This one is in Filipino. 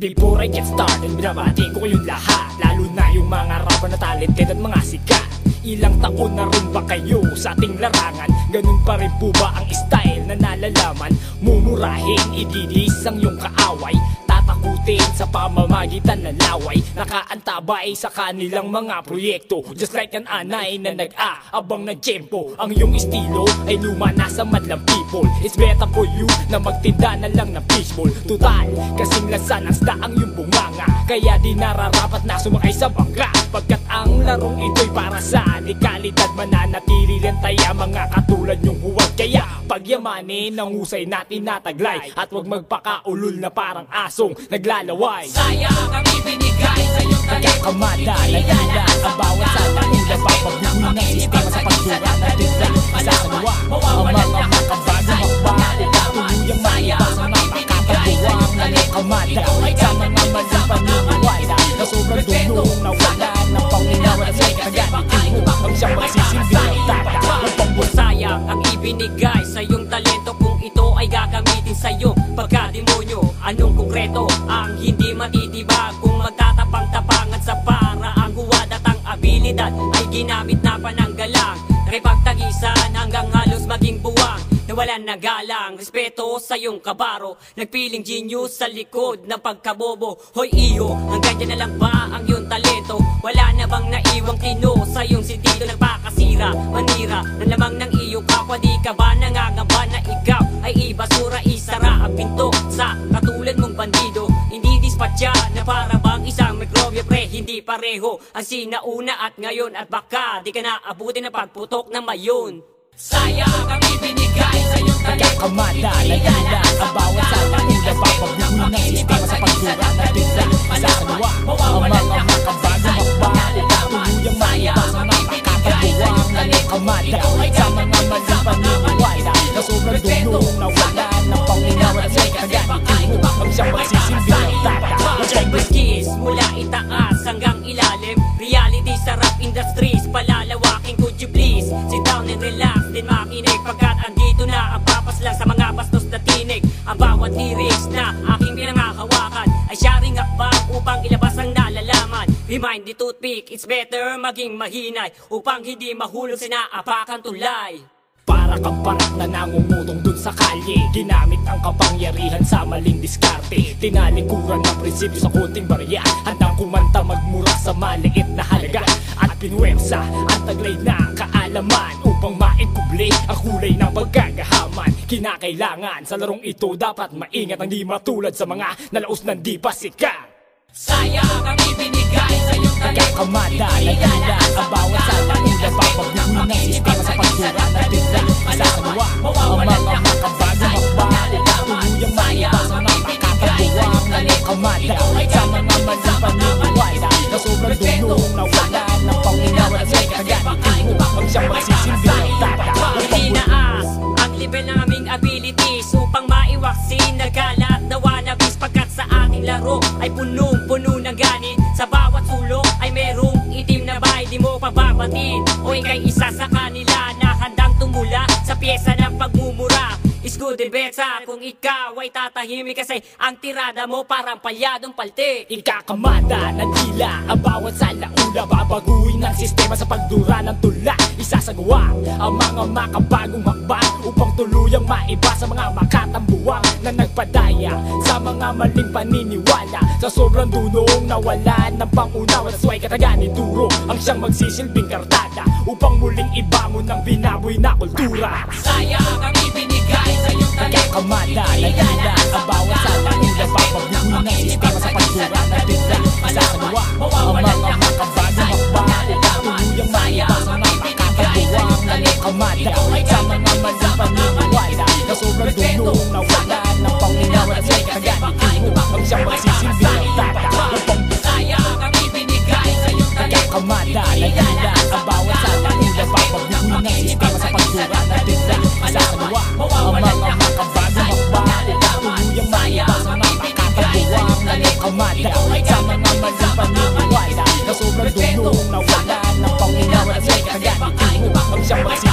Before I get started, binabati ko kayong lahat, lalo na yung mga rapper na talented at mga sikat. Ilang taon na rin ba kayo sa ating larangan? Ganun pa rin po ba ang style na nalalaman? Mumurahin, ididis ang iyong kaaway, tatakutin sa pamamagitan ng laway, nakaantabay sa kanilang mga proyekto, just like an anay na nag-aabang ng tiyempo. Ang iyong estilo ay luma na sa madlang people. It's better for you na magtinda na lang ng fishbowl. Total, kasing lasa ng sta ang iyong bunganga, kaya di nararapat na sumakay sa bangka. Pagkat ang larong ito'y para sa dekalidad, mananatili rin tayo mga katulad yung huwag. Kaya pagyamanin ang husay natin nataglay, at huwag magpakaulol na parang asong naglalaway. Sayang ang ibinigay sa iyong talento, kamada, nagila ang bawat sala, ula papabuhin ng sistema sa pagdura na tira. Isasalawa ang mga makabagong makbago, tuluyang maibas ang napakatabuang nalikamada sa mga maling paniniwala na sobrang dunong nawala ng panginawa na sa'y kataganit mo ang siyang magsisilbi ng tata. sayang ang ibinigay sa iyong talento kung ito ay gagamitin sa iyong pagkademonyo. Anong konkreto ang hindi matitibag kung magtatapang-tapangan sa paraang huwad at ang abilidad ay ginamit na pananggalang, nakipagtagisan hanggang halos maging buwang, nawalan na galang, respeto sa iyong kabaro, nagpiling genius sa likod ng pagkabobo. Hoy iyo, hanggang dyan na lang ba ang iyong talento? Wala na bang naiwang tino sa iyong sentido? Nagpakasira, manira, ng lamang ng iyong kapwa. Di ka ba nangangamba na ikaw ay ibasura? Isara ang pinto sa katulad mong bandido. Hindi dispatcha na para bang isang mikrobyo, pre, hindi pareho ang sinauna at ngayon, at baka di ka naabutin na pagputok ng mayon. Sayang ang ibinigay sa iyong talento, kamada, nagila ang bawat sala, ula papabuhin ng sistema sa pagdura na tira. Isasalawa ang mga makabagong makbago, tuluyang maibas ang napakatabuang nalikamada sa mga maling paniniwala na sobrang dunong nawala ng panginawa na sa'y kataganit mo ang siyang magsisilbi ng tata. check the skills mula itaas hanggang ilalim, reality sa rap industries palalawakin. Could you please sit down and relax, din makinig, pagkat andito na ang papaslang sa mga bastos na tinig. Ang bawat lyrics na aking pinangahawakan ay sharing akbang upang ilabas ang nalalaman. Remind the toothpick, it's better maging mahinay upang hindi mahulog sa naapakan tulay. Para kang parak na nangungutong dun sa kalye, ginamit ang kapangyarihan sa maling diskarte, tinalikuran ng prinsipyo sa kunting barya, handang kumanta magmura sa maliit na halaga, at pinuwersa ang taglay ng kaalaman upang maikubli ang kulay ng pagkagahaman. Kinakailangan sa larong ito dapat maingat ang di matulad sa mga nalaos ng di pa sikat. Sayang ang ibinigay sa iyong talento, kamada, nagila ang bawat sala, ula papabuhin ng sistema sa pagdura na tira. Isasalawa ang mga makabagong makbago, tuluyang maibas ang napakatabuang nalikamada sa mga maling paniniwala na sobrang dunong nawala ng panginawa na sa'y kataganit mo ang siyang magsisilbi ng tata. itinaas ang level ng aming abilities upang maiwaksin nagkalat na wannabes, pagkat sa ating laro ay punong-puno ng ganit. Sa bawat sulok ay merong itim na bay, di mo pababatin o ikay isa sa kanila na handang tumula sa pyesa ng pagmumura. Is good and better kung ikaw ay tatahimik, kasi ang tirada mo parang palyadong paltik. Ikakamada, nagila ang bawat sala-ula, babaguhin ang sistema sa pagdura ng tula. Isasagawa ang mga makabagong hakbang upang tuluyang maiba sa mga makatambuang na nagpadaya sa mga maling paniniwala. Sa sobrang dunong nawalan ng pangunawa, that's why kataganit turo ang siyang magsisilbing kartada upang muling ibangon ng binaboy na kultura. Sayang ang ibinigay sa iyong talento, kamada, nagila ang bawat sala, ula papabuhin ng sistema sa pagdura na tira. Isasalawa ang mga makabagong makbago, tuluyang maibas ang napakatabuang nalikamada sa mga maling paniniwala na sobrang dunong nawala ng panginawa na sa'y kataganit mo ang siyang magsisilbi ng tata. sayang ang ibinigay sa iyong talento, kamada, nagila ang bawat sala, ula papabuhin ng sistema sa pagdura na tira. Isasalawa ang mga makabagong makbago, tuluyang maibas ang napakatabuang nalikamada sa mga maling paniniwala na sobrang dunong nawala ng panginawa na sa'y kataganit mo ang siyang magsisilbi